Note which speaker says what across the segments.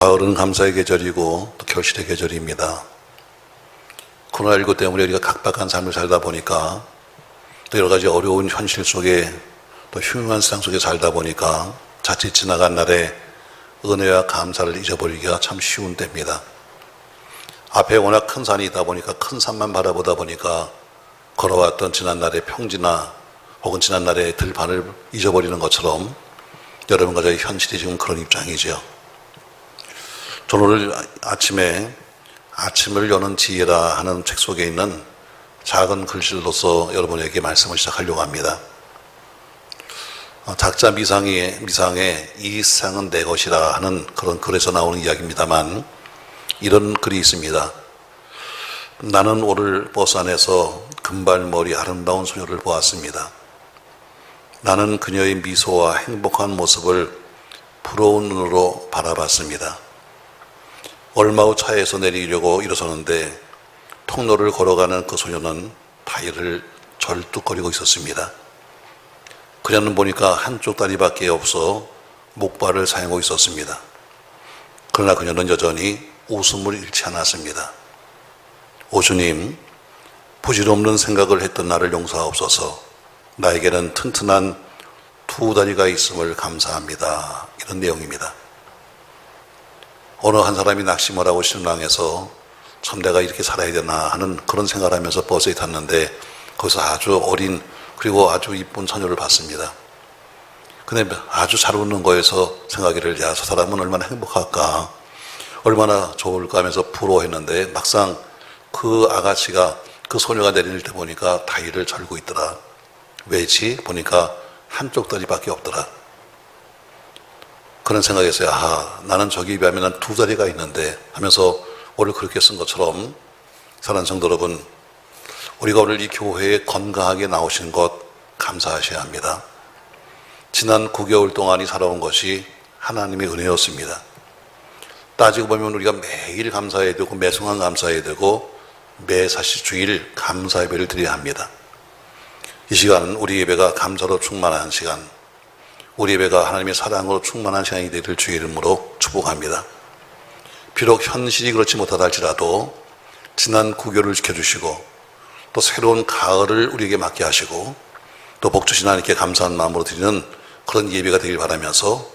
Speaker 1: 가을은 감사의 계절이고 또 결실의 계절입니다. 코로나19 때문에 우리가 각박한 삶을 살다 보니까 또 여러 가지 어려운 현실 속에 또 흉흉한 세상 속에 살다 보니까 자칫 지나간 날에 은혜와 감사를 잊어버리기가 참 쉬운 때입니다. 앞에 워낙 큰 산이 있다 보니까 큰 산만 바라보다 보니까 걸어왔던 지난날의 평지나 혹은 지난날의 들판을 잊어버리는 것처럼 여러분과 저의 현실이 지금 그런 입장이죠. 저는 오늘 아침에 아침을 여는 지혜라 하는 책 속에 있는 작은 글씨로서 여러분에게 말씀을 시작하려고 합니다. 작자 미상의 이 세상은 내 것이라 하는 그런 글에서 나오는 이야기입니다만 이런 글이 있습니다. 나는 오늘 버스 안에서 금발머리 아름다운 소녀를 보았습니다. 나는 그녀의 미소와 행복한 모습을 부러운 눈으로 바라봤습니다. 얼마 후 차에서 내리려고 일어서는데 통로를 걸어가는 그 소녀는 다리를 절뚝거리고 있었습니다. 그녀는 보니까 한쪽 다리밖에 없어 목발을 사용하고 있었습니다. 그러나 그녀는 여전히 웃음을 잃지 않았습니다. 오 주님, 부질없는 생각을 했던 나를 용서하옵소서. 나에게는 튼튼한 두 다리가 있음을 감사합니다. 이런 내용입니다. 어느 한 사람이 낙심을 하고 실망해서 참 내가 이렇게 살아야 되나 하는 그런 생각을 하면서 버스에 탔는데 거기서 아주 어린 그리고 아주 이쁜 처녀를 봤습니다. 근데 아주 잘 웃는 거에서 생각하기를 야, 저 사람은 얼마나 행복할까, 얼마나 좋을까 하면서 부러워했는데 막상 그 아가씨가 그 소녀가 내릴 때 보니까 다리를 절고 있더라. 왜지? 보니까 한쪽 다리밖에 없더라. 그런 생각에서 나는 저기에 비하면 난 두 다리가 있는데 하면서 오늘 그렇게 쓴 것처럼 사랑하는 성도 여러분, 우리가 오늘 이 교회에 건강하게 나오신 것 감사하셔야 합니다. 지난 9개월 동안이 살아온 것이 하나님의 은혜였습니다. 따지고 보면 우리가 매일 감사해야 되고 매 순간 감사해야 되고 매 사시 주일 감사 예배를 드려야 합니다. 이 시간은 우리 예배가 감사로 충만한 시간, 우리 예배가 하나님의 사랑으로 충만한 시간이 되기를 주의 이름으로 축복합니다. 비록 현실이 그렇지 못하다 할지라도 지난 9개월을 지켜주시고 또 새로운 가을을 우리에게 맞게 하시고 또 복 주신 하나님께 감사한 마음으로 드리는 그런 예배가 되길 바라면서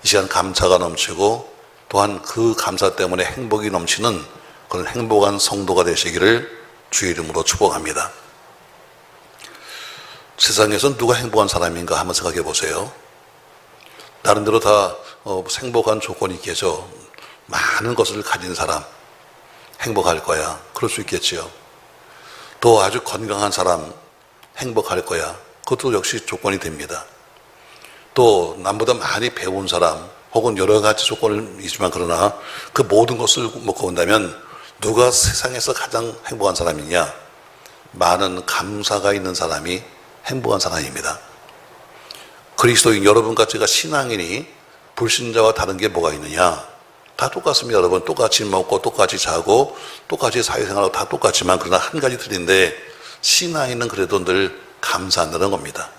Speaker 1: 이 시간 감사가 넘치고 또한 그 감사 때문에 행복이 넘치는 그런 행복한 성도가 되시기를 주의 이름으로 축복합니다. 세상에서 누가 행복한 사람인가 한번 생각해 보세요. 나름대로 다 행복한 조건이 있겠죠. 많은 것을 가진 사람 행복할 거야. 그럴 수 있겠지요. 또 아주 건강한 사람 행복할 거야. 그것도 역시 조건이 됩니다. 또 남보다 많이 배운 사람 혹은 여러 가지 조건이 있지만 그러나 그 모든 것을 먹고 온다면 누가 세상에서 가장 행복한 사람이냐? 많은 감사가 있는 사람이 행복한 사람입니다. 그리스도인 여러분같이가 신앙인이 불신자와 다른 게 뭐가 있느냐? 다 똑같습니다. 여러분 똑같이 먹고 똑같이 자고 똑같이 사회생활하고 다 똑같지만 그러나 한 가지 틀린데 신앙인은 그래도 늘 감사한다는 겁니다.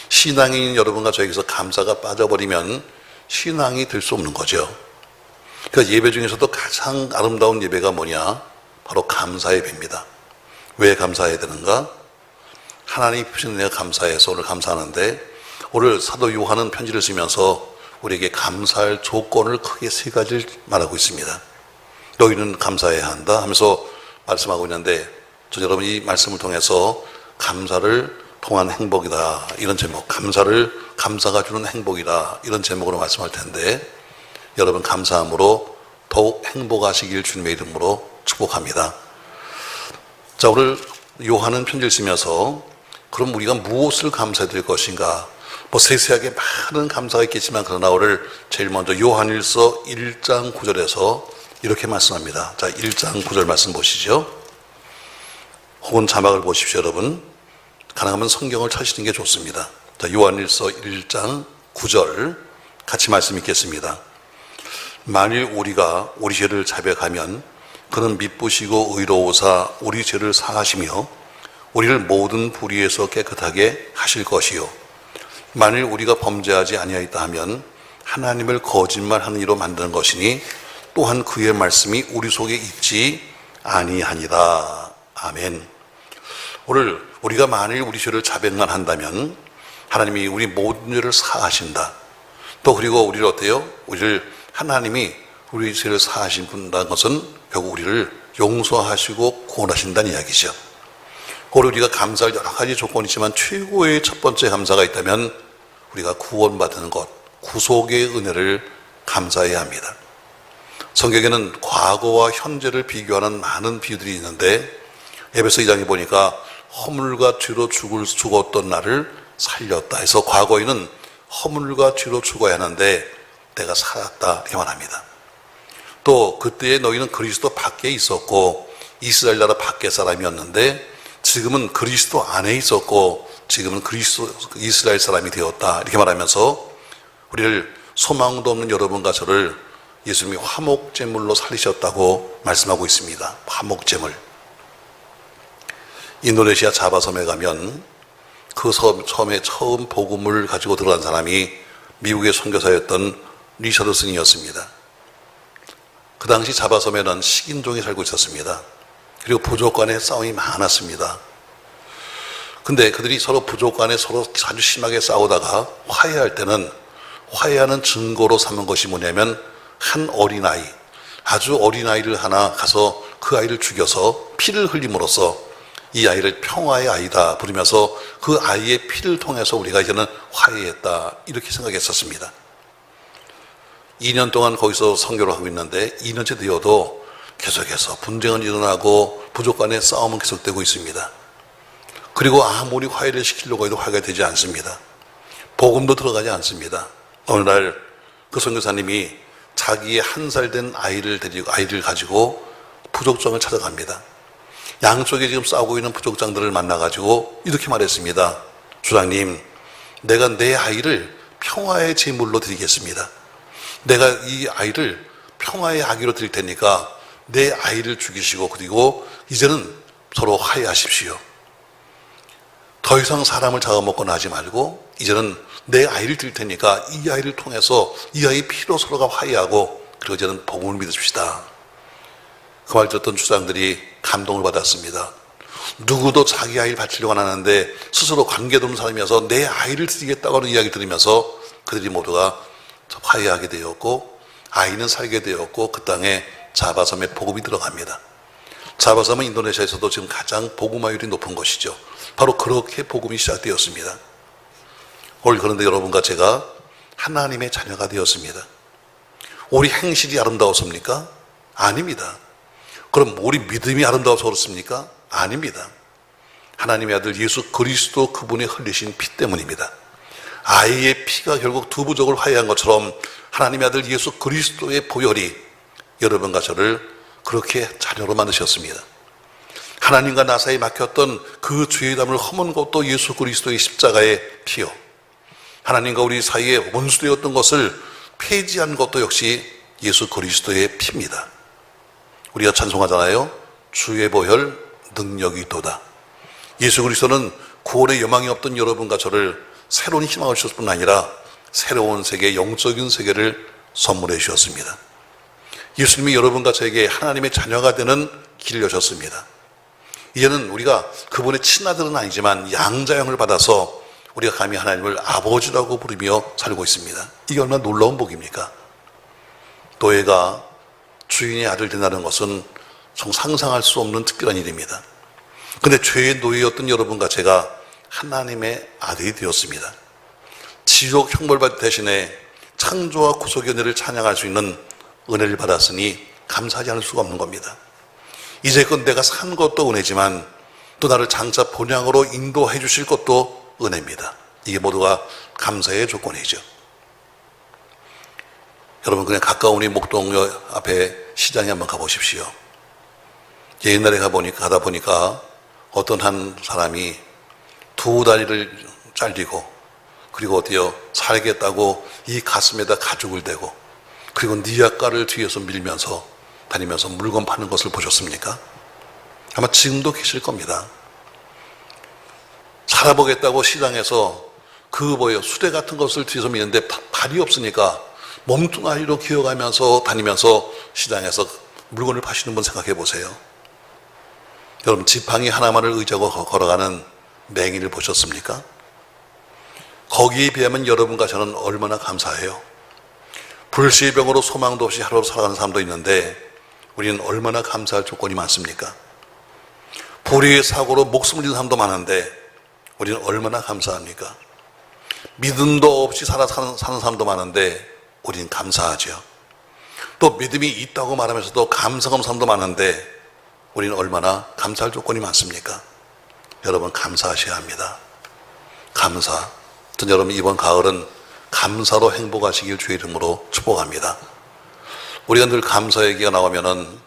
Speaker 1: 신앙인 여러분과 저에게서 감사가 빠져버리면 신앙이 될 수 없는 거죠. 그러니까 예배 중에서도 가장 아름다운 예배가 뭐냐? 바로 감사 예배입니다. 왜 감사해야 되는가? 하나님이 주신 은혜가 감사해서 오늘 감사하는데 오늘 사도 요한은 편지를 쓰면서 우리에게 감사할 조건을 크게 세 가지를 말하고 있습니다. 너희는 감사해야 한다 하면서 말씀하고 있는데 저 여러분 이 말씀을 통해서 감사를 통한 행복이다 이런 제목, 감사가 주는 행복이다 이런 제목으로 말씀할 텐데 여러분 감사함으로 더욱 행복하시길 주님의 이름으로 축복합니다. 자, 오늘 요한은 편지를 쓰면서 그럼 우리가 무엇을 감사해야 될 것인가? 세세하게 많은 감사가 있겠지만 그러나 오늘 제일 먼저 요한일서 1장 9절에서 이렇게 말씀합니다. 자, 1장 9절 말씀 보시죠. 혹은 자막을 보십시오, 여러분. 가능하면 성경을 찾으시는 게 좋습니다. 자, 요한일서 1장 9절 같이 말씀 읽겠습니다. 만일 우리가 우리 죄를 자백하면 그는 미쁘시고 의로우사 우리 죄를 사하시며 우리를 모든 불의에서 깨끗하게 하실 것이요 만일 우리가 범죄하지 아니하였다 하면 하나님을 거짓말하는 이로 만드는 것이니 또한 그의 말씀이 우리 속에 있지 아니하니라. 아멘. 오늘 우리가 만일 우리 죄를 자백만 한다면 하나님이 우리 모든 죄를 사하신다. 또 그리고 우리를 어때요? 하나님이 우리 죄를 사하신 분이라는 것은 결국 우리를 용서하시고 구원하신다는 이야기죠. 오늘 우리가 감사할 여러 가지 조건이 있지만 최고의 첫 번째 감사가 있다면 우리가 구원받는 것, 구속의 은혜를 감사해야 합니다. 성경에는 과거와 현재를 비교하는 많은 비유들이 있는데 에베소 2장에 보니까 허물과 죄로 죽었던 나를 살렸다 해서 과거에는 허물과 죄로 죽어야 하는데 내가 살았다 이렇게 말합니다. 또 그때에 너희는 그리스도 밖에 있었고 이스라엘 나라 밖의 사람이었는데 지금은 그리스도 안에 있었고 지금은 이스라엘 사람이 되었다 이렇게 말하면서 우리를 소망도 없는 여러분과 저를 예수님이 화목제물로 살리셨다고 말씀하고 있습니다. 화목제물. 인도네시아 자바섬에 가면 그 섬에 처음 복음을 가지고 들어간 사람이 미국의 선교사였던 리처드슨이었습니다. 그 당시 자바섬에는 식인종이 살고 있었습니다. 그리고 부족 간에 싸움이 많았습니다. 근데 그들이 서로 부족 간에 서로 아주 심하게 싸우다가 화해할 때는 화해하는 증거로 삼은 것이 뭐냐면 한 어린아이, 아주 어린아이를 하나 가서 그 아이를 죽여서 피를 흘림으로써 이 아이를 평화의 아이다 부르면서 그 아이의 피를 통해서 우리가 이제는 화해했다 이렇게 생각했었습니다. 2년 동안 거기서 선교를 하고 있는데 2년째 되어도 계속해서 분쟁은 일어나고 부족 간의 싸움은 계속되고 있습니다. 그리고 아무리 화해를 시키려고 해도 화해가 되지 않습니다. 복음도 들어가지 않습니다. 어느 날 그 선교사님이 자기의 1살 된 아이를 가지고 부족장을 찾아갑니다. 양쪽에 지금 싸우고 있는 부족장들을 만나가지고 이렇게 말했습니다. 주장님, 내가 내 아이를 평화의 제물로 드리겠습니다. 내가 이 아이를 평화의 아기로 드릴 테니까 내 아이를 죽이시고 그리고 이제는 서로 화해하십시오. 더 이상 사람을 잡아먹거나 하지 말고 이제는 내 아이를 드릴 테니까 이 아이를 통해서 이 아이 피로 서로가 화해하고 그리고 이제는 복음을 믿으십시다. 그 말 듣던 주장들이 감동을 받았습니다. 누구도 자기 아이를 바치려고 안 하는데 스스로 관계도 없는 사람이어서 내 아이를 드리겠다고 하는 이야기 들으면서 그들이 모두가 화해하게 되었고 아이는 살게 되었고 그 땅에 자바섬에 복음이 들어갑니다. 자바섬은 인도네시아에서도 지금 가장 복음화율이 높은 것이죠. 바로 그렇게 복음이 시작되었습니다. 오늘 그런데 여러분과 제가 하나님의 자녀가 되었습니다. 우리 행실이 아름다웠습니까? 아닙니다. 그럼 우리 믿음이 아름다워서 그렇습니까? 아닙니다. 하나님의 아들 예수 그리스도 그분이 흘리신 피 때문입니다. 아이의 피가 결국 두 부족을 화해한 것처럼 하나님의 아들 예수 그리스도의 보혈이 여러분과 저를 그렇게 자녀로 만드셨습니다. 하나님과 나 사이에 막혔던 그 죄의 담을 허문 것도 예수 그리스도의 십자가의 피요. 하나님과 우리 사이에 원수되었던 것을 폐지한 것도 역시 예수 그리스도의 피입니다. 우리가 찬송하잖아요. 주의 보혈 능력이 있도다. 예수 그리스도는 구원의 여망이 없던 여러분과 저를 새로운 희망을 주셨을 뿐 아니라 새로운 세계, 영적인 세계를 선물해 주셨습니다. 예수님이 여러분과 저에게 하나님의 자녀가 되는 길을 여셨습니다. 이제는 우리가 그분의 친아들은 아니지만 양자형을 받아서 우리가 감히 하나님을 아버지라고 부르며 살고 있습니다. 이게 얼마나 놀라운 복입니까? 노예가 주인의 아들 된다는 것은 정 상상할 수 없는 특별한 일입니다. 그런데 죄의 노예였던 여러분과 제가 하나님의 아들이 되었습니다. 지옥 형벌받을 대신에 창조와 구속의 은혜를 찬양할 수 있는 은혜를 받았으니 감사하지 않을 수가 없는 겁니다. 이제껏 내가 산 것도 은혜지만 또 나를 장차 본향으로 인도해 주실 것도 은혜입니다. 이게 모두가 감사의 조건이죠. 여러분 그냥 가까운 이 목동역 앞에 시장에 한번 가보십시오. 옛날에 가다 보니까 어떤 한 사람이 두 다리를 잘리고 그리고 어때요? 살겠다고 이 가슴에다 가죽을 대고 그리고 니아가를 뒤에서 밀면서 다니면서 물건 파는 것을 보셨습니까? 아마 지금도 계실 겁니다. 살아보겠다고 시장에서 수대 같은 것을 뒤에서 미는데 발이 없으니까 몸뚱아리로 기어가면서 다니면서 시장에서 물건을 파시는 분 생각해 보세요. 여러분, 지팡이 하나만을 의지하고 걸어가는 맹인을 보셨습니까? 거기에 비하면 여러분과 저는 얼마나 감사해요. 불시병으로 소망도 없이 하루를 살아가는 사람도 있는데 우리는 얼마나 감사할 조건이 많습니까? 불의의 사고로 목숨을 잃는 사람도 많은데 우리는 얼마나 감사합니까? 믿음도 없이 사는 사람도 많은데 우리는 감사하죠. 또 믿음이 있다고 말하면서도 감사하는 사람도 많은데 우리는 얼마나 감사할 조건이 많습니까? 여러분, 감사하셔야 합니다. 감사. 여러분, 이번 가을은 감사로 행복하시길 주의 이름으로 축복합니다. 우리가 늘 감사 얘기가 나오면은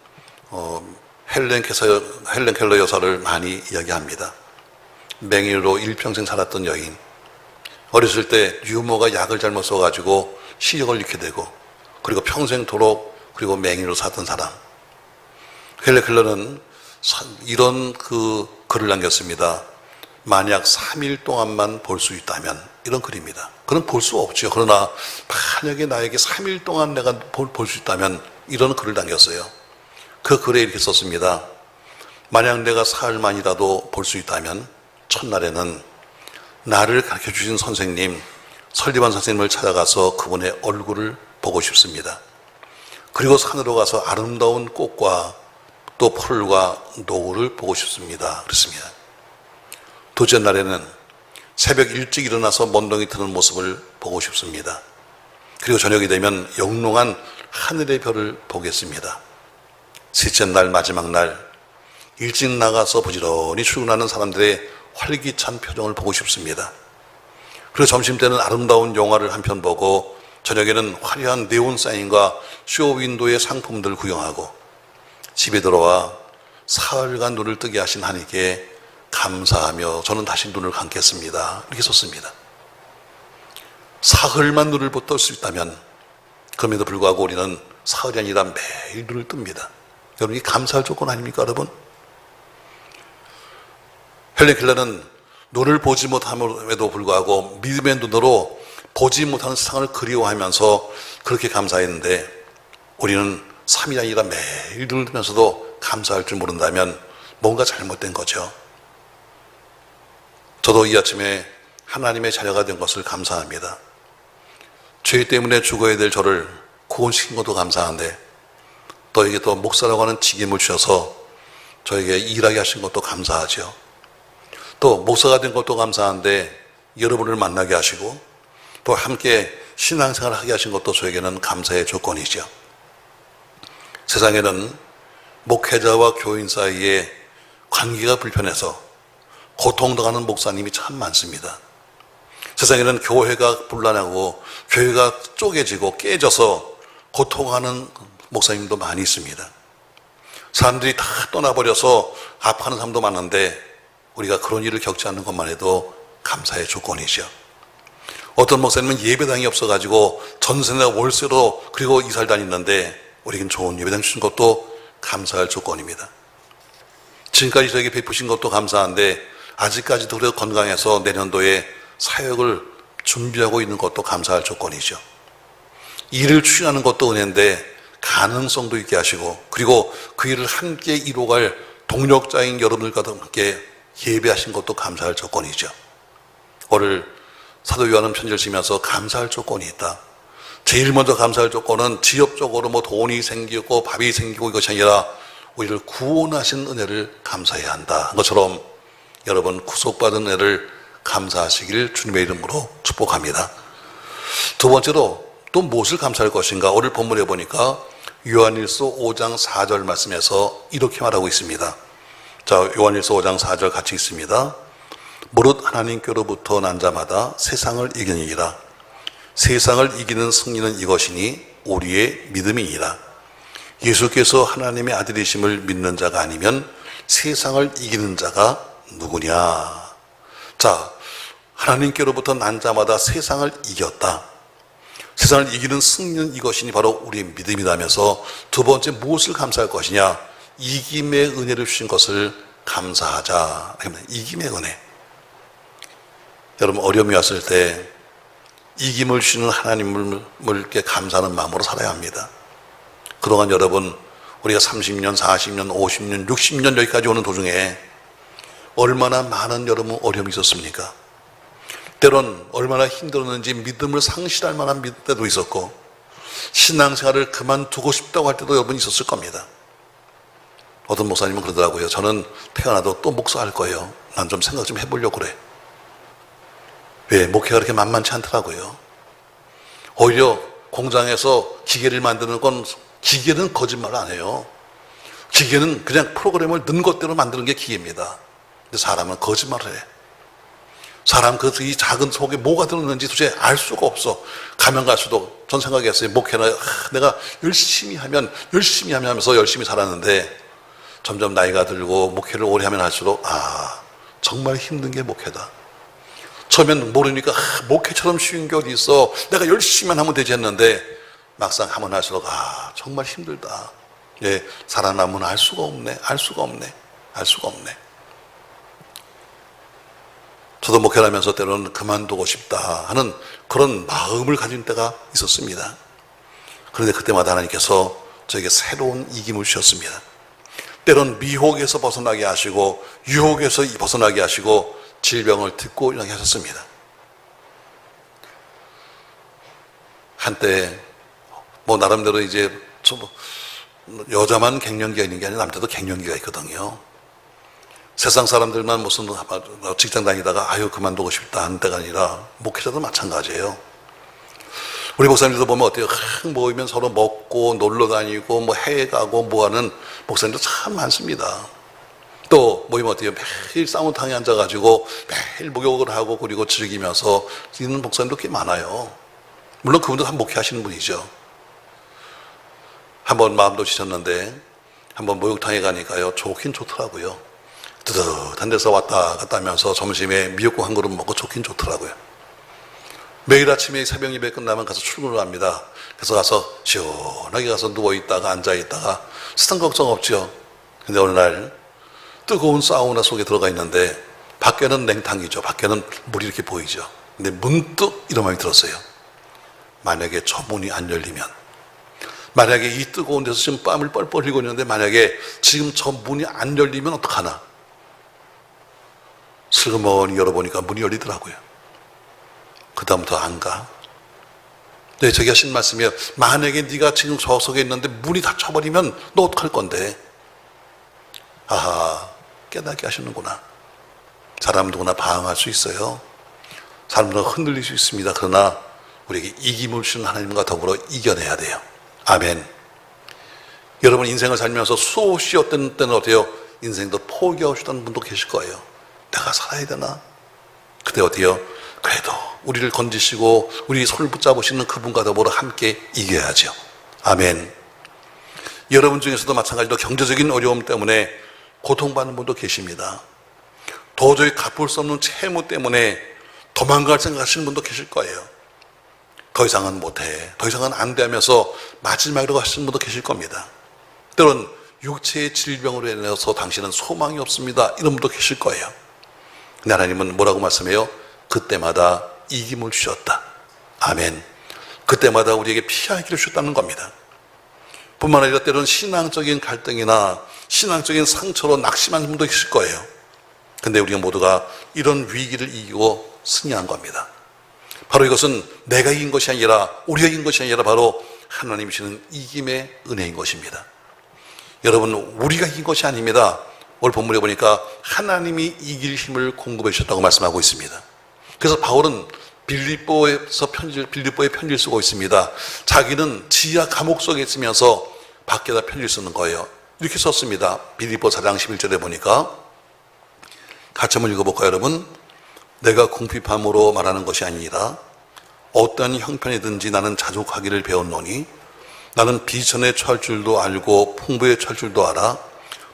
Speaker 1: 헬렌 켈러 여사를 많이 이야기합니다. 맹인으로 일평생 살았던 여인. 어렸을 때 유모가 약을 잘못 써가지고 시력을 잃게 되고 그리고 평생토록 그리고 맹인으로 살던 사람. 헬렌 켈러는 이런 글을 남겼습니다. 만약 3일 동안만 볼 수 있다면, 이런 글입니다. 그는 볼 수 없죠. 그러나 만약에 나에게 3일 동안 내가 볼 수 있다면, 이런 글을 남겼어요. 그 글에 이렇게 썼습니다. 만약 내가 사흘만이라도 볼 수 있다면 첫날에는 나를 가르쳐 주신 선생님, 설리반 선생님을 찾아가서 그분의 얼굴을 보고 싶습니다. 그리고 산으로 가서 아름다운 꽃과 또 풀과 노을을 보고 싶습니다. 그렇습니다. 둘째 날에는 새벽 일찍 일어나서 먼동이 트는 모습을 보고 싶습니다. 그리고 저녁이 되면 영롱한 하늘의 별을 보겠습니다. 셋째 날, 마지막 날, 일찍 나가서 부지런히 출근하는 사람들의 활기찬 표정을 보고 싶습니다. 그리고 점심때는 아름다운 영화를 한 편 보고 저녁에는 화려한 네온 사인과 쇼윈도의 상품들을 구경하고 집에 들어와 사흘간 눈을 뜨게 하신 하나님께 감사하며 저는 다시 눈을 감겠습니다. 이렇게 썼습니다. 사흘만 눈을 뜰 수 있다면, 그럼에도 불구하고 우리는 사흘이 아니라 매일 눈을 뜹니다. 여러분, 이 감사할 조건 아닙니까, 여러분? 헬렌 켈러는 눈을 보지 못함에도 불구하고 믿음의 눈으로 보지 못하는 세상을 그리워하면서 그렇게 감사했는데, 우리는 3일이 아니라 매일 눈을 뜨면서도 감사할 줄 모른다면 뭔가 잘못된 거죠. 저도 이 아침에 하나님의 자녀가 된 것을 감사합니다. 죄 때문에 죽어야 될 저를 구원시킨 것도 감사한데, 또에게 또 목사라고 하는 직임을 주셔서 저에게 일하게 하신 것도 감사하죠. 또 목사가 된 것도 감사한데 여러분을 만나게 하시고 또 함께 신앙생활을 하게 하신 것도 저에게는 감사의 조건이죠. 세상에는 목회자와 교인 사이에 관계가 불편해서 고통당하는 목사님이 참 많습니다. 세상에는 교회가 분란하고 교회가 쪼개지고 깨져서 고통하는 목사님도 많이 있습니다. 사람들이 다 떠나버려서 아파하는 사람도 많은데 우리가 그런 일을 겪지 않는 것만 해도 감사의 조건이죠. 어떤 목사님은 예배당이 없어가지고 전세나 월세로 그리고 이사를 다니는데 우리에겐 좋은 예배당 주신 것도 감사할 조건입니다. 지금까지 저에게 베푸신 것도 감사한데 아직까지도 우리가 건강해서 내년도에 사역을 준비하고 있는 것도 감사할 조건이죠. 일을 추진하는 것도 은혜인데 가능성도 있게 하시고 그리고 그 일을 함께 이루어갈 동력자인 여러분들과 함께 예배하신 것도 감사할 조건이죠. 오늘 사도 요한은 편지를 쓰면서 감사할 조건이 있다. 제일 먼저 감사할 조건은 지역적으로 돈이 생기고 밥이 생기고 이것이 아니라 우리를 구원하신 은혜를 감사해야 한다. 그것처럼 여러분 구속받은 은혜를 감사하시길 주님의 이름으로 축복합니다. 두 번째로 또 무엇을 감사할 것인가? 오늘 본문에 보니까 요한일서 5장 4절 말씀에서 이렇게 말하고 있습니다. 자, 요한일서 5장 4절 같이 있습니다. 무릇 하나님께로부터 난 자마다 세상을 이기느니라. 세상을 이기는 승리는 이것이니 우리의 믿음이니라. 예수께서 하나님의 아들이심을 믿는 자가 아니면 세상을 이기는 자가 누구냐. 자, 하나님께로부터 난 자마다 세상을 이겼다. 세상을 이기는 승리는 이것이니 바로 우리의 믿음이라면서 두 번째 무엇을 감사할 것이냐. 이김의 은혜를 주신 것을 감사하자. 이김의 은혜. 여러분 어려움이 왔을 때 이김을 주시는 하나님을 감사하는 마음으로 살아야 합니다. 그동안 여러분, 우리가 30년, 40년, 50년, 60년 여기까지 오는 도중에 얼마나 많은 여러분 어려움이 있었습니까? 때론 얼마나 힘들었는지 믿음을 상실할 만한 때도 있었고, 신앙생활을 그만두고 싶다고 할 때도 여러분 있었을 겁니다. 어떤 목사님은 그러더라고요. 저는 태어나도 또 목사할 거예요. 난 좀 생각 좀 해보려고 그래. 왜? 목회가 그렇게 만만치 않더라고요. 오히려 공장에서 기계를 만드는 건, 기계는 거짓말 안 해요. 기계는 그냥 프로그램을 넣은 것대로 만드는 게 기계입니다. 근데 사람은 거짓말을 해. 사람 이 작은 속에 뭐가 들었는지 도대체 알 수가 없어. 가면 갈수록 전 생각했어요. 목회는 내가 열심히 하면서 열심히 살았는데, 점점 나이가 들고 목회를 오래 하면 할수록 정말 힘든 게 목회다. 처음엔 모르니까 목회처럼 쉬운 게 어디 있어, 내가 열심히만 하면 되지 했는데, 막상 하면 할수록 정말 힘들다. 예, 살아남으면 알 수가 없네. 저도 목회를 하면서 때로는 그만두고 싶다 하는 그런 마음을 가진 때가 있었습니다. 그런데 그때마다 하나님께서 저에게 새로운 이김을 주셨습니다. 때론 미혹에서 벗어나게 하시고, 유혹에서 벗어나게 하시고, 질병을 딛고 일어나게 하셨습니다. 한때 나름대로 이제 여자만 갱년기가 있는 게 아니라 남자도 갱년기가 있거든요. 세상 사람들만 무슨 직장 다니다가 그만두고 싶다 하는 때가 아니라 목회자도 마찬가지예요. 우리 목사님들도 보면 어때요? 모이면 서로 먹고 놀러 다니고 해외 가고 하는 목사님도 참 많습니다. 또 모이면 어때요? 매일 쌍우탕에 앉아가지고 매일 목욕을 하고 그리고 즐기면서 있는 목사님도 꽤 많아요. 물론 그분도 한 목회하시는 분이죠. 한번 마음도 지쳤는데 한번 목욕탕에 가니까요, 좋긴 좋더라고요. 뜨뜻한 데서 왔다 갔다 하면서 점심에 미역국 한 그릇 먹고 좋긴 좋더라고요. 매일 아침에 새벽 예배 끝나면 가서 출근을 합니다. 그래서 가서 시원하게 가서 누워있다가 앉아있다가 스탄 걱정 없죠. 근데 어느 날 뜨거운 사우나 속에 들어가 있는데 밖에는 냉탕이죠. 밖에는 물이 이렇게 보이죠. 근데 문득 이런 마음이 들었어요. 만약에 저 문이 안 열리면, 만약에 이 뜨거운 데서 지금 땀을 뻘뻘 흘리고 있는데 만약에 지금 저 문이 안 열리면 어떡하나. 슬그머니 열어보니까 문이 열리더라고요. 그 다음부터 안 가. 네, 저기 하신 말씀이에요. 만약에 네가 지금 저 속에 있는데 문이 닫혀버리면 너 어떡할 건데. 깨닫게 하시는구나. 사람 누구나 방황할 수 있어요. 사람 누구나 흔들릴 수 있습니다. 그러나 우리에게 이김을 주는 하나님과 더불어 이겨내야 돼요. 아멘. 여러분 인생을 살면서 수없이 어떤 때는 어때요? 인생도 포기하시던 분도 계실 거예요. 내가 살아야 되나? 그때 어때요? 그래도 우리를 건지시고 우리 손을 붙잡으시는 그분과 더불어 함께 이겨야죠. 아멘. 여러분 중에서도 마찬가지로 경제적인 어려움 때문에 고통받는 분도 계십니다. 도저히 갚을 수 없는 채무 때문에 도망갈 생각하시는 분도 계실 거예요. 더 이상은 못해, 더 이상은 안 돼 하면서 마지막으로 하시는 분도 계실 겁니다. 때론 육체의 질병으로 인해서 당신은 소망이 없습니다, 이런 분도 계실 거예요. 근데 하나님은 뭐라고 말씀해요? 그때마다 이김을 주셨다. 아멘. 그때마다 우리에게 피할 길을 주셨다는 겁니다. 뿐만 아니라 때로는 신앙적인 갈등이나 신앙적인 상처로 낙심하는 분도 계실 거예요. 근데 우리가 모두가 이런 위기를 이기고 승리한 겁니다. 바로 이것은 내가 이긴 것이 아니라, 우리가 이긴 것이 아니라 바로 하나님이 주시는 이김의 은혜인 것입니다. 여러분, 우리가 이긴 것이 아닙니다. 오늘 본문에 보니까 하나님이 이길 힘을 공급해 주셨다고 말씀하고 있습니다. 그래서 바울은 빌립보에 편지를 쓰고 있습니다. 자기는 지하 감옥 속에 있으면서 밖에다 편지를 쓰는 거예요. 이렇게 썼습니다. 빌립보 4장 11절에 보니까, 같이 한번 읽어볼까요, 여러분? 내가 궁핍함으로 말하는 것이 아니라 어떠한 형편이든지 나는 자족하기를 배웠노니, 나는 비천에 처할 줄도 알고 풍부에 처할 줄도 알아.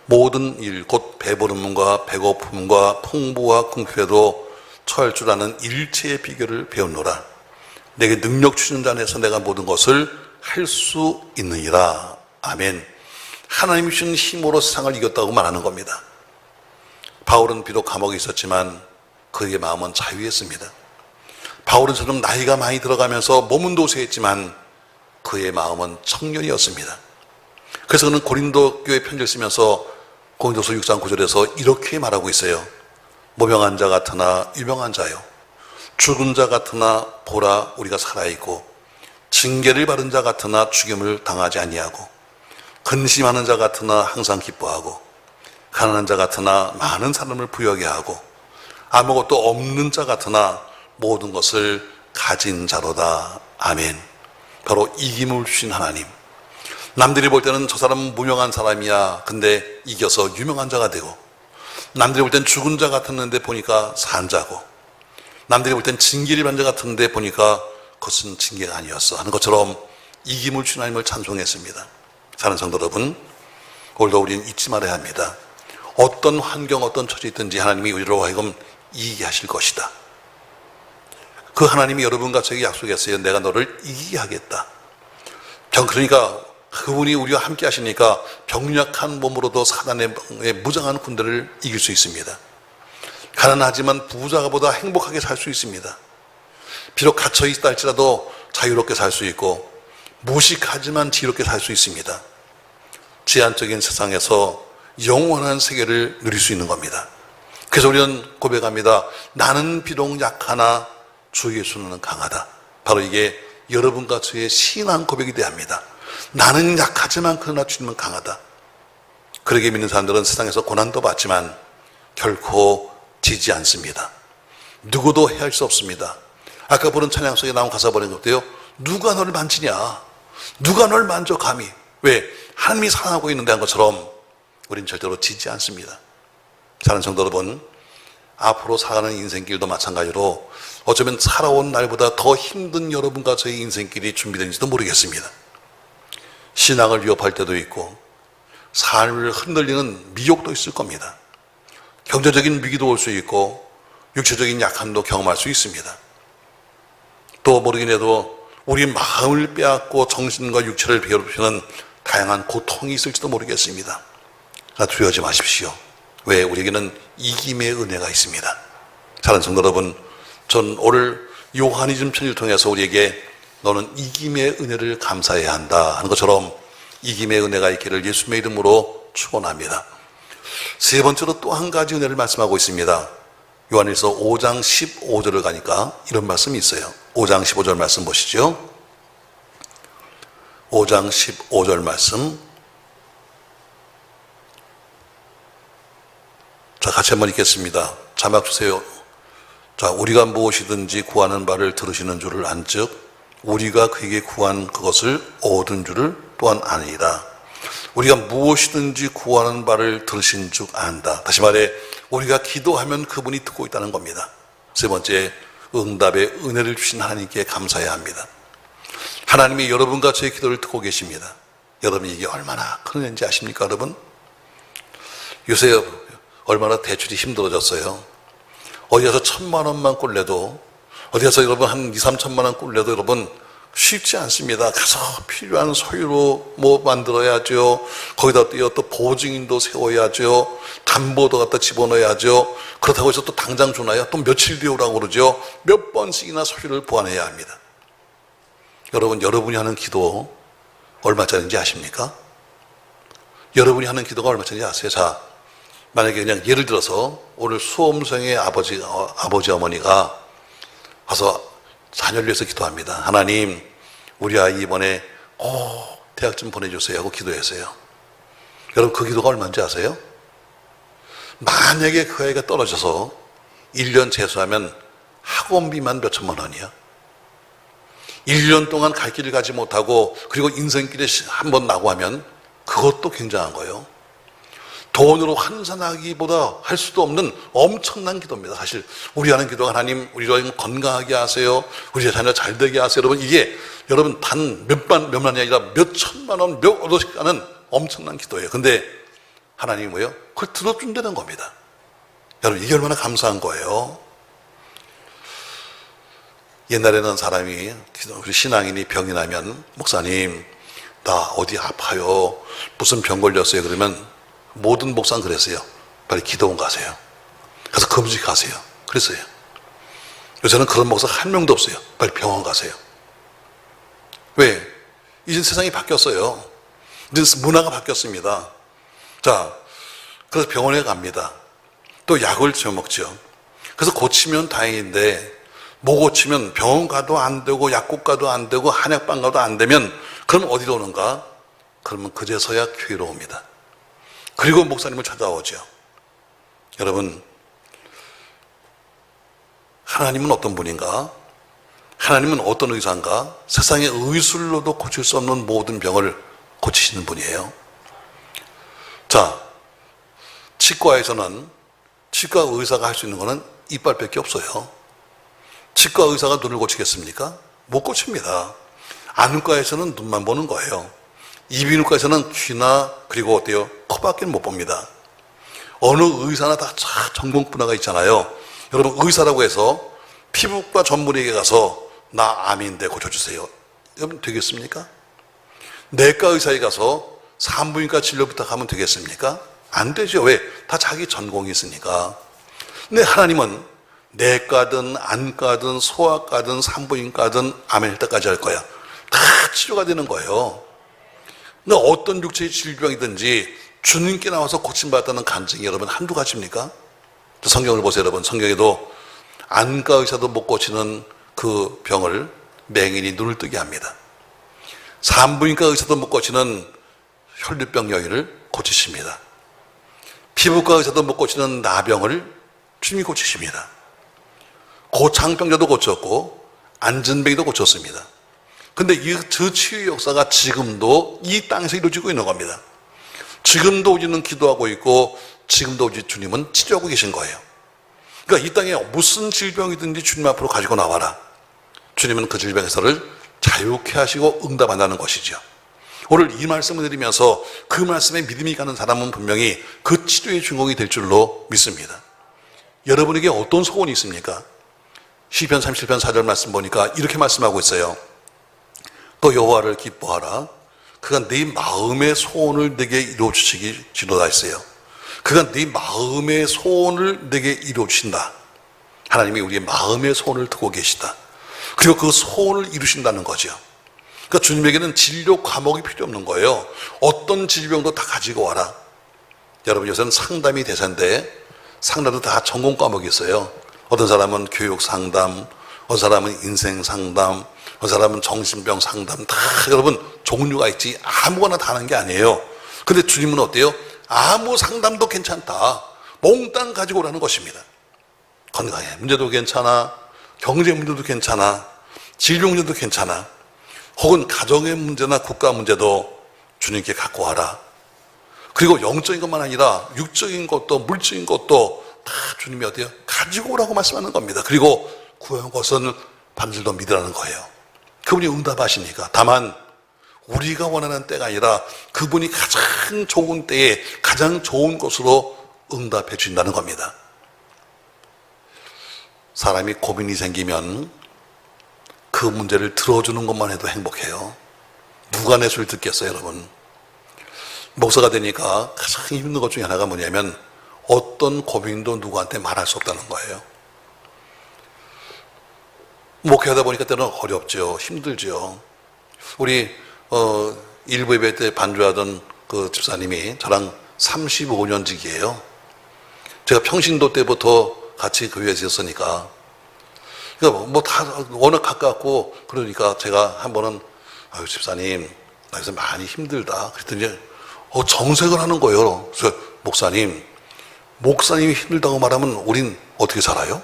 Speaker 1: 모든 일, 곧 배부름과 배고픔과 풍부와 궁핍에도 처할 줄 아는 일체의 비결을 배웠노라. 내게 능력 주신 자 안에서 내가 모든 것을 할 수 있느니라. 아멘. 하나님이 주신 힘으로 세상을 이겼다고 말하는 겁니다. 바울은 비록 감옥에 있었지만 그의 마음은 자유했습니다. 바울은 저는 나이가 많이 들어가면서 몸은 도수했지만 그의 마음은 청년이었습니다. 그래서 그는 고린도 교회 편지를 쓰면서 고린도서 6장 9절에서 이렇게 말하고 있어요. 무명한 자 같으나 유명한 자요, 죽은 자 같으나 보라 우리가 살아있고, 징계를 받은 자 같으나 죽임을 당하지 아니하고, 근심하는 자 같으나 항상 기뻐하고, 가난한 자 같으나 많은 사람을 부유하게 하고, 아무것도 없는 자 같으나 모든 것을 가진 자로다. 아멘. 바로 이김을 주신 하나님. 남들이 볼 때는 저 사람은 무명한 사람이야. 근데 이겨서 유명한 자가 되고, 남들이 볼 땐 죽은 자 같았는데 보니까 산 자고, 남들이 볼 땐 징계를 받은 자 같은데 보니까 그것은 징계가 아니었어 하는 것처럼 이김을 주신 하나님을 찬송했습니다. 사랑하는 성도 여러분, 오늘도 우리는 잊지 말아야 합니다. 어떤 환경, 어떤 처지에 있든지 하나님이 우리로 하여금 이기게 하실 것이다. 그 하나님이 여러분과 저에게 약속했어요. 내가 너를 이기게 하겠다. 그러니까 그분이 우리와 함께 하시니까 병약한 몸으로도 사단의 무장한 군대를 이길 수 있습니다. 가난하지만 부자보다 행복하게 살 수 있습니다. 비록 갇혀 있다 할지라도 자유롭게 살 수 있고, 무식하지만 지혜롭게 살 수 있습니다. 제한적인 세상에서 영원한 세계를 누릴 수 있는 겁니다. 그래서 우리는 고백합니다. 나는 비록 약하나 주 예수는 강하다. 바로 이게 여러분과 저의 신앙 고백이 돼야 합니다. 나는 약하지만 그러나 주님은 강하다. 그러게 믿는 사람들은 세상에서 고난도 받지만 결코 지지 않습니다. 누구도 해할 수 없습니다. 아까 부른 찬양 속에 나온 가사 보는 것도요, 누가 너를 만지냐, 누가 널 만져 감히. 왜? 하나님이 사랑하고 있는데 한 것처럼 우린 절대로 지지 않습니다. 사랑하는 성도 여러분, 앞으로 살아가는 인생길도 마찬가지로 어쩌면 살아온 날보다 더 힘든 여러분과 저의 인생길이 준비되는지도 모르겠습니다. 신앙을 위협할 때도 있고, 삶을 흔들리는 미혹도 있을 겁니다. 경제적인 위기도 올 수 있고, 육체적인 약함도 경험할 수 있습니다. 또 모르긴 해도 우리 마음을 빼앗고 정신과 육체를 괴롭히는 다양한 고통이 있을지도 모르겠습니다. 두려워하지 마십시오. 왜? 우리에게는 이김의 은혜가 있습니다. 사랑하는 성도 여러분, 전 오늘 요한이즘 편지를 통해서 우리에게 너는 이김의 은혜를 감사해야 한다 하는 것처럼 이김의 은혜가 있기를 예수님의 이름으로 축원합니다. 세 번째로 또 한 가지 은혜를 말씀하고 있습니다. 요한일서 5장 15절을 가니까 이런 말씀이 있어요. 5장 15절 말씀 보시죠. 5장 15절 말씀. 자, 같이 한번 읽겠습니다. 자막 주세요. 자, 우리가 무엇이든지 구하는 바를 들으시는 줄을 안즉 우리가 그에게 구한 그것을 얻은 줄을 또한 아니라. 우리가 무엇이든지 구하는 바를 들으신 줄 안다. 다시 말해, 우리가 기도하면 그분이 듣고 있다는 겁니다. 세 번째, 응답의 은혜를 주신 하나님께 감사해야 합니다. 하나님이 여러분과 저의 기도를 듣고 계십니다. 여러분이 이게 얼마나 큰 은혜인지 아십니까, 여러분? 요새 얼마나 대출이 힘들어졌어요. 어디 가서 1,000만 원만 꼴내도, 어디 가서 여러분 한 2, 3천만 원 꼴내도 여러분 쉽지 않습니다. 가서 필요한 소유로 뭐 만들어야죠. 거기다 또 보증인도 세워야죠. 담보도 갖다 집어넣어야죠. 그렇다고 해서 또 당장 주나요? 또 며칠 뒤에 오라고 그러죠. 몇 번씩이나 소유를 보완해야 합니다. 여러분, 여러분이 하는 기도 얼마짜리인지 아십니까? 여러분이 하는 기도가 얼마짜리인지 아세요? 자, 만약에 그냥 예를 들어서 오늘 수험생의 아버지 어머니가 와서 자녀를 위해서 기도합니다. 하나님, 우리 아이 이번에 꼭 대학 좀 보내주세요 하고 기도했어요. 여러분, 그 기도가 얼마인지 아세요? 만약에 그 아이가 떨어져서 1년 재수하면 학원비만 몇 천만 원이야. 1년 동안 갈 길을 가지 못하고 그리고 인생길에 한번 나고 하면 그것도 굉장한 거예요. 돈으로 환산하기보다 할 수도 없는 엄청난 기도입니다. 사실 우리 하는 기도가 하나님 우리를 건강하게 하세요, 우리 자녀 잘 되게 하세요. 여러분, 이게 여러분 단 몇만이 아니라 몇 천만 원, 몇 억씩 가는 엄청난 기도예요. 근데 하나님이 뭐예요? 그걸 들어준다는 겁니다. 여러분, 이게 얼마나 감사한 거예요. 옛날에는 사람이, 우리 신앙인이 병이 나면 목사님 나 어디 아파요, 무슨 병 걸렸어요 그러면 모든 목사는 그랬어요. 빨리 기도원 가세요. 가서 검직하세요. 그랬어요. 요새는 그런 목사 한 명도 없어요. 빨리 병원 가세요. 왜? 이제 세상이 바뀌었어요. 이제 문화가 바뀌었습니다. 자, 그래서 병원에 갑니다. 또 약을 지어먹죠. 그래서 고치면 다행인데 못 고치면 병원 가도 안 되고 약국 가도 안 되고 한약방 가도 안 되면 그럼 어디로 오는가? 그러면 그제서야 교회로 옵니다. 그리고 목사님을 찾아오죠. 여러분, 하나님은 어떤 분인가? 하나님은 어떤 의사인가? 세상의 의술로도 고칠 수 없는 모든 병을 고치시는 분이에요. 자, 치과에서는 치과 의사가 할 수 있는 거는 이빨밖에 없어요. 치과 의사가 눈을 고치겠습니까? 못 고칩니다. 안과에서는 눈만 보는 거예요. 이비인후과에서는 귀나 그리고 어때요? 코밖에 못 봅니다. 어느 의사나 다 전공 분야가 있잖아요. 여러분, 의사라고 해서 피부과 전문의에게 가서 나 암인데 고쳐주세요. 여러분, 되겠습니까? 내과 의사에 가서 산부인과 진료 부탁하면 되겠습니까? 안 되죠. 왜? 다 자기 전공이 있으니까. 근데 하나님은 내과든 안과든 소아과든 산부인과든 아멘일까지 할 거야. 다 치료가 되는 거예요. 근데 어떤 육체의 질병이든지 주님께 나와서 고침받았다는 간증이 여러분 한두 가지입니까? 성경을 보세요. 여러분, 성경에도 안과 의사도 못 고치는 그 병을 맹인이 눈을 뜨게 합니다. 산부인과 의사도 못 고치는 혈류병 여인을 고치십니다. 피부과 의사도 못 고치는 나병을 주님이 고치십니다. 고창병자도 고쳤고 안전병이도 고쳤습니다. 근데 그 치유 역사가 지금도 이 땅에서 이루어지고 있는 겁니다. 지금도 우리는 기도하고 있고 지금도 우리 주님은 치료하고 계신 거예요. 그러니까 이 땅에 무슨 질병이든지 주님 앞으로 가지고 나와라. 주님은 그 질병에서를 자유케 하시고 응답한다는 것이죠. 오늘 이 말씀을 드리면서 그 말씀에 믿음이 가는 사람은 분명히 그 치료의 주인공이 될 줄로 믿습니다. 여러분에게 어떤 소원이 있습니까? 시편 37편 4절 말씀 보니까 이렇게 말씀하고 있어요. 또 여호와를 기뻐하라. 그가 네 마음의 소원을 내게 이루어 주시기지로다 했어요. 그가 네 마음의 소원을 내게 이루어 주신다. 하나님이 우리의 마음의 소원을 듣고 계시다. 그리고 그 소원을 이루신다는 거죠. 그러니까 주님에게는 진료 과목이 필요 없는 거예요. 어떤 질병도 다 가지고 와라. 여러분, 요새는 상담이 대세인데 상담도 다 전공 과목이 있어요. 어떤 사람은 교육 상담, 어떤 사람은 인생 상담, 어떤 사람은 정신병 상담, 다 여러분 종류가 있지 아무거나 다 하는 게 아니에요. 근데 주님은 어때요? 아무 상담도 괜찮다. 몽땅 가지고 오라는 것입니다. 건강의 문제도 괜찮아, 경제 문제도 괜찮아, 질병 문제도 괜찮아, 혹은 가정의 문제나 국가 문제도 주님께 갖고 와라. 그리고 영적인 것만 아니라 육적인 것도 물적인 것도 다 주님이 어때요? 가지고 오라고 말씀하는 겁니다. 그리고 구한 것은 반들도 믿으라는 거예요. 그분이 응답하시니까. 다만 우리가 원하는 때가 아니라 그분이 가장 좋은 때에 가장 좋은 것으로 응답해 주신다는 겁니다. 사람이 고민이 생기면 그 문제를 들어주는 것만 해도 행복해요. 누가 내 소리를 듣겠어요, 여러분? 목사가 되니까 가장 힘든 것 중에 하나가 뭐냐면 어떤 고민도 누구한테 말할 수 없다는 거예요. 목회하다 보니까 때는 어렵죠. 힘들죠. 우리 일부 예배 때 반주하던 그 집사님이 저랑 35년직이에요. 제가 평신도 때부터 같이 교회에서 있었으니까. 그러니까 뭐 다 워낙 가깝고 그러니까 제가 한 번은 아유 집사님 나 요새 많이 힘들다. 그랬더니 정색을 하는 거예요. 그래서 목사님이 힘들다고 말하면 우린 어떻게 살아요?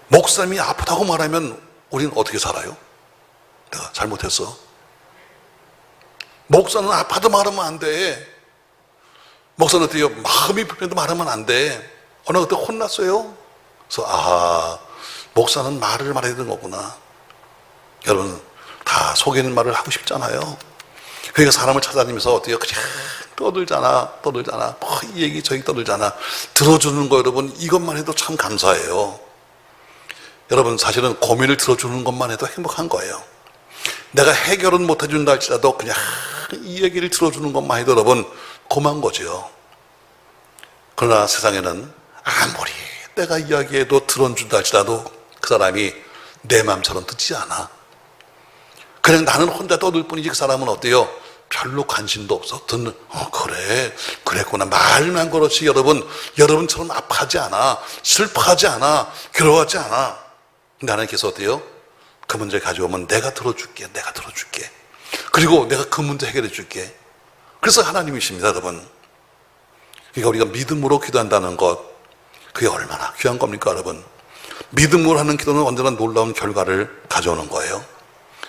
Speaker 1: 목사님이 아프다고 말하면 우린 어떻게 살아요? 내가 잘못했어. 목사는 아파도 말하면 안 돼. 목사는 어때요? 마음이 불편해도 말하면 안 돼. 어느 그때 혼났어요. 그래서 목사는 말을 말해야 되는 거구나. 여러분 다 속이는 말을 하고 싶잖아요. 그러니까 사람을 찾아다니면서 어때요? 그냥 떠들잖아. 뭐 이 얘기 저 얘기 떠들잖아. 들어주는 거 여러분 이것만 해도 참 감사해요. 여러분 사실은 고민을 들어주는 것만 해도 행복한 거예요. 내가 해결은 못 해준다 할지라도 그냥 이 얘기를 들어주는 것만 해도 여러분 고마운 거죠. 그러나 세상에는 아무리 내가 이야기해도 들어준다 할지라도 그 사람이 내 마음처럼 듣지 않아. 그냥 나는 혼자 떠들 뿐이지 그 사람은 어때요? 별로 관심도 없어. 듣는, 그래, 그랬구나. 말만 그렇지. 여러분처럼 아파하지 않아. 슬퍼하지 않아. 괴로워하지 않아. 나는 계속 어때요? 그 문제를 가져오면 내가 들어줄게. 그리고 내가 그 문제 해결해 줄게. 그래서 하나님이십니다, 여러분. 그러니까 우리가 믿음으로 기도한다는 것, 그게 얼마나 귀한 겁니까, 여러분? 믿음으로 하는 기도는 언제나 놀라운 결과를 가져오는 거예요.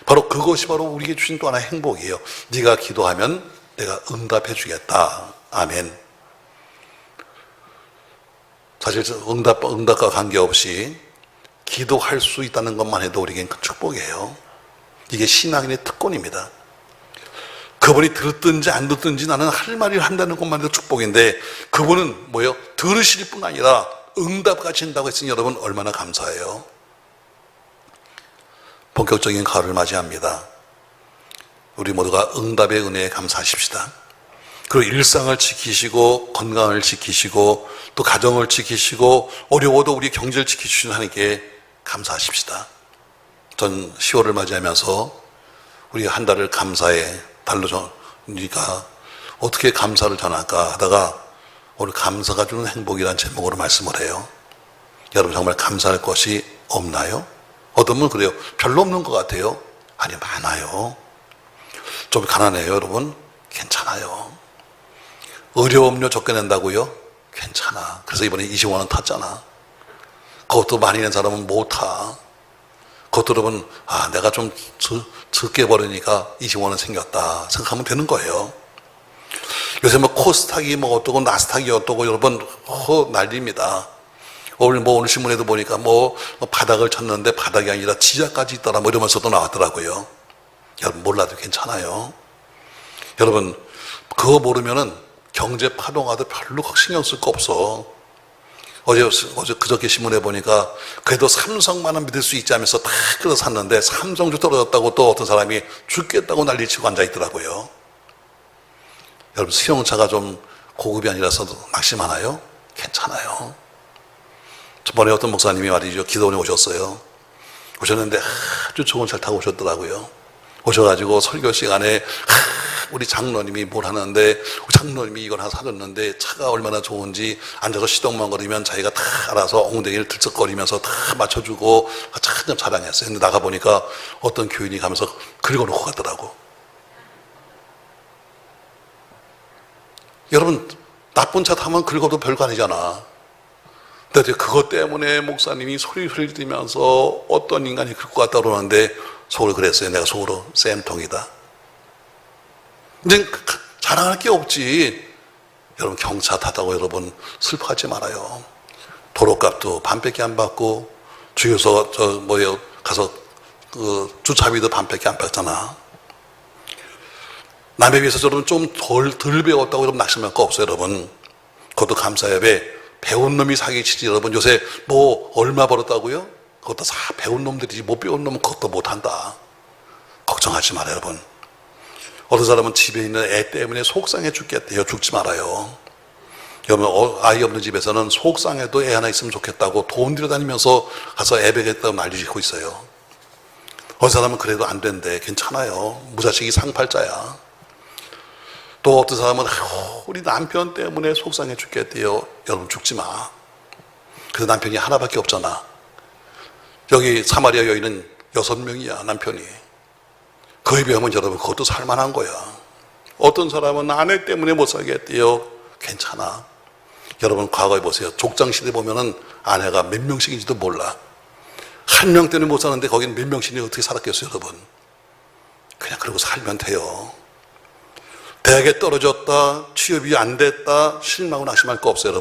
Speaker 1: 바로 그것이 바로 우리에게 주신 또 하나의 행복이에요. 네가 기도하면 내가 응답해 주겠다. 아멘. 사실 응답과 관계없이 기도할 수 있다는 것만 해도 우리에겐 큰 축복이에요. 이게 신앙인의 특권입니다. 그분이 들었든지 안 듣든지 나는 할 말을 한다는 것만 해도 축복인데, 그분은 뭐예요? 들으실 뿐 아니라 응답까지 한다고 했으니 여러분 얼마나 감사해요. 본격적인 가을을 맞이합니다. 우리 모두가 응답의 은혜에 감사하십시다. 그리고 일상을 지키시고 건강을 지키시고 또 가정을 지키시고 어려워도 우리 경제를 지키시는 하나님께 감사하십시다. 전 10월을 맞이하면서 우리 한 달을 감사의 달로 전이니까 어떻게 감사를 전할까 하다가 오늘 감사가 주는 행복이라는 제목으로 말씀을 해요. 여러분 정말 감사할 것이 없나요? 어떤 분은 그래요. 별로 없는 것 같아요. 아니, 많아요. 좀 가난해요, 여러분? 괜찮아요. 의료음료 적게 낸다고요? 괜찮아. 그래서 이번에 20만 원 탔잖아. 그것도 많이 낸 사람은 못 타. 그것도 여러분, 내가 좀 적게 버리니까 20만 원 생겼다 생각하면 되는 거예요. 요새 뭐 코스닥이 뭐 어떠고 나스닥이 어떠고 여러분 난리입니다. 오늘 신문에도 보니까 뭐 바닥을 쳤는데 바닥이 아니라 지하까지 있더라 뭐 이러면서도 나왔더라고요. 여러분 몰라도 괜찮아요. 여러분 그거 모르면은 경제 파동화도 별로 신경 쓸 거 없어. 어제 그저께 신문에 보니까 그래도 삼성만은 믿을 수 있지 하면서 다 끌어 샀는데 삼성주 떨어졌다고 또 어떤 사람이 죽겠다고 난리치고 앉아있더라고요. 여러분 수용차가 좀 고급이 아니라서 낙심하나요? 괜찮아요. 저번에 어떤 목사님이 말이죠, 기도원에 오셨는데 아주 좋은 차를 타고 오셨더라고요. 오셔가지고 설교 시간에 우리 장로님이 뭘 하는데 장로님이 이걸 하나 사줬는데 차가 얼마나 좋은지 앉아서 시동만 거리면 자기가 다 알아서 엉덩이를 들썩거리면서 다 맞춰주고 참 자랑했어요. 근데 나가보니까 어떤 교인이 가면서 긁어놓고 가더라고. 여러분 나쁜 차 타면 긁어도 별거 아니잖아. 근데 그것 때문에 목사님이 소리를 들으면서 어떤 인간이 긁고 갔다 그러는데 속으로 그랬어요. 내가 속으로 쌤통이다. 근데 자랑할 게 없지. 여러분 경차 타다고 여러분 슬퍼하지 말아요. 도로값도 반밖에 안 받고 주유소 가서 그 주차비도 반밖에 안 받잖아. 남에 비해서 여러분 좀 덜 배웠다고 여러분 낙심할 거 없어요. 여러분 그것도 감사해요. 왜? 배운 놈이 사기치지. 여러분 요새 뭐 얼마 벌었다고요? 그것도 다 배운 놈들이지. 못 배운 놈은 그것도 못한다. 걱정하지 말아요. 여러분 어떤 사람은 집에 있는 애 때문에 속상해 죽겠대요. 죽지 말아요. 여러분 아이 없는 집에서는 속상해도 애 하나 있으면 좋겠다고 돈 들여다니면서 가서 애 베겠다고 난리 짓고 있어요. 어떤 사람은 그래도 안 된대. 괜찮아요. 무자식이 상팔자야. 또 어떤 사람은 우리 남편 때문에 속상해 죽겠대요. 여러분 죽지 마. 그래서 남편이 하나밖에 없잖아. 여기 사마리아 여인은 6명이야 남편이. 그에 비하면 여러분 그것도 살만한 거야. 어떤 사람은 아내 때문에 못 살겠대요. 괜찮아. 여러분 과거에 보세요. 족장시대 보면은 아내가 몇 명씩인지도 몰라. 한 명 때문에 못 사는데 거기는 몇 명씩이 어떻게 살았겠어요. 여러분 그냥 그러고 살면 돼요. 대학에 떨어졌다, 취업이 안 됐다, 실망하고 낙심할 거 없어요.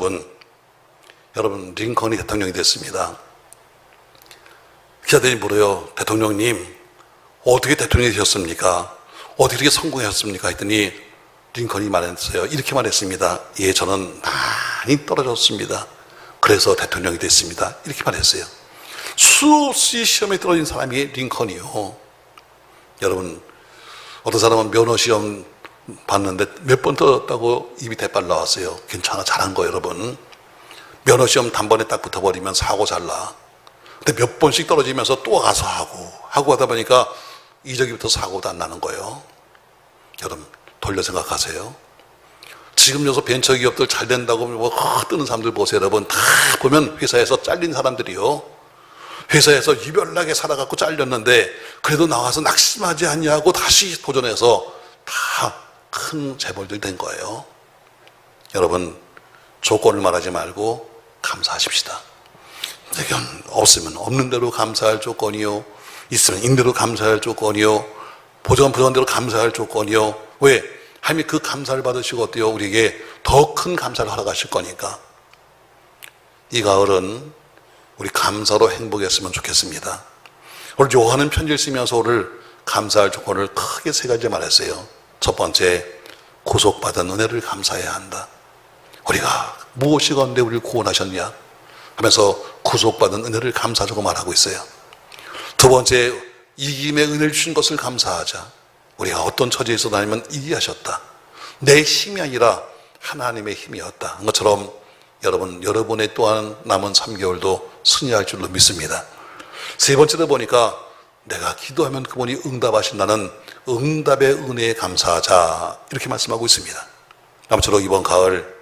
Speaker 1: 여러분 링컨이 대통령이 됐습니다. 기자들이 물어요. 대통령님 어떻게 대통령이 되셨습니까? 어떻게 이렇게 성공하셨습니까? 했더니 링컨이 말했어요. 이렇게 말했습니다. 예, 저는 많이 떨어졌습니다. 그래서 대통령이 됐습니다. 이렇게 말했어요. 수없이 시험에 떨어진 사람이 링컨이요. 여러분 어떤 사람은 면허시험 봤는데 몇 번 떨어졌다고 입이 대빨 나왔어요. 괜찮아, 잘한 거예요. 여러분 면허시험 단번에 딱 붙어버리면 사고 잘 나. 근데 몇 번씩 떨어지면서 또 가서 하고 하다 보니까 이저기부터 사고도 안 나는 거예요. 여러분 돌려 생각하세요. 지금 요새 벤처기업들 잘 된다고 뜨는 사람들 보세요. 여러분 다 보면 회사에서 잘린 사람들이요. 회사에서 유별나게 살아갖고 잘렸는데 그래도 나와서 낙심하지 않냐고 다시 도전해서 다 큰 재벌들이 된 거예요. 여러분 조건을 말하지 말고 감사하십시다. 없으면 없는 대로 감사할 조건이요, 있으면 있는 대로 감사할 조건이요, 부족한 대로 감사할 조건이요. 왜? 하나님이 그 감사를 받으시고 어때요? 우리에게 더 큰 감사를 하러 가실 거니까. 이 가을은 우리 감사로 행복했으면 좋겠습니다. 오늘 요한은 편지를 쓰면서 오늘 감사할 조건을 크게 세 가지 말했어요. 첫 번째, 구속받은 은혜를 감사해야 한다. 우리가 무엇이 가운데 우리를 구원하셨냐 하면서 구속받은 은혜를 감사하자고 말하고 있어요. 두 번째, 이김의 은혜를 주신 것을 감사하자. 우리가 어떤 처지에 있어도 하나님은 이기하셨다. 내 힘이 아니라 하나님의 힘이었다. 그것처럼 여러분의 또한 남은 3개월도 승리할 줄로 믿습니다. 세 번째로 보니까 내가 기도하면 그분이 응답하신다는 응답의 은혜에 감사하자, 이렇게 말씀하고 있습니다. 아무쪼록 이번 가을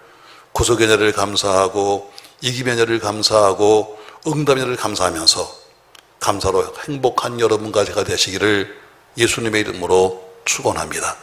Speaker 1: 구속의 은혜를 감사하고 이김의 은혜를 감사하고 응답의 은혜를 감사하면서 감사로 행복한 여러분과 제가 되시기를 예수님의 이름으로 축원합니다.